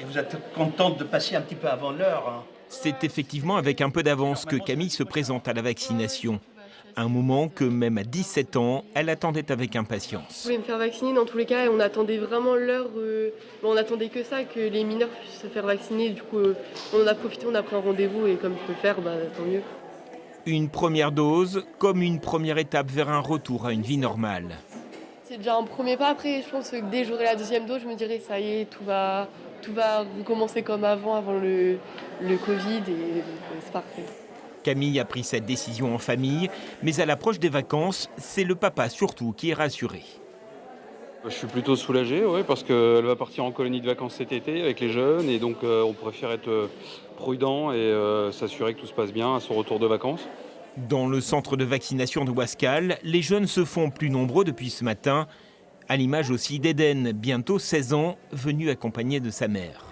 Et vous êtes contente de passer un petit peu avant l'heure, hein? C'est effectivement avec un peu d'avance que Camille se présente à la vaccination. Un moment que même à 17 ans, elle attendait avec Je impatience. voulais me faire vacciner dans tous les cas et on attendait vraiment l'heure. On attendait que ça, que les mineurs puissent se faire vacciner. Du coup, on en a profité, on a pris un rendez-vous et comme je peux le faire, tant mieux. Une première dose, comme une première étape vers un retour à une vie normale. C'est déjà un premier pas. Après, je pense que dès que j'aurai la deuxième dose, je me dirai ça y est, tout va recommencer comme avant le Covid et c'est parfait. Camille a pris cette décision en famille, mais à l'approche des vacances, c'est le papa surtout qui est rassuré. Je suis plutôt soulagé, ouais, parce qu'elle va partir en colonie de vacances cet été avec les jeunes et donc on préfère être prudent et s'assurer que tout se passe bien à son retour de vacances. Dans le centre de vaccination de Ouascal, les jeunes se font plus nombreux depuis ce matin, à l'image aussi d'Eden, bientôt 16 ans, venu accompagné de sa mère.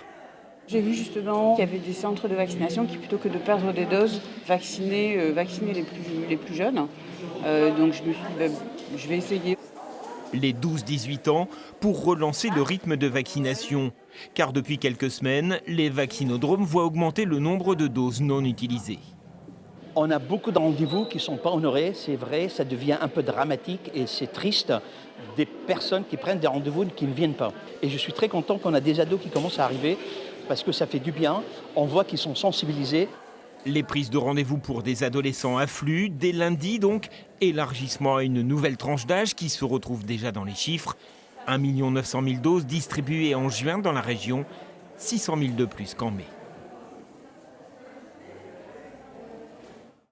J'ai vu justement qu'il y avait des centres de vaccination qui, plutôt que de perdre des doses, vaccinaient les plus jeunes. Donc je me suis dit, je vais essayer. Les 12-18 ans pour relancer le rythme de vaccination. Car depuis quelques semaines, les vaccinodromes voient augmenter le nombre de doses non utilisées. On a beaucoup de rendez-vous qui ne sont pas honorés, c'est vrai, ça devient un peu dramatique et c'est triste des personnes qui prennent des rendez-vous et qui ne viennent pas. Et je suis très content qu'on a des ados qui commencent à arriver parce que ça fait du bien, on voit qu'ils sont sensibilisés. Les prises de rendez-vous pour des adolescents affluent, dès lundi donc, élargissement à une nouvelle tranche d'âge qui se retrouve déjà dans les chiffres. 1 900 000 doses distribuées en juin dans la région, 600 000 de plus qu'en mai.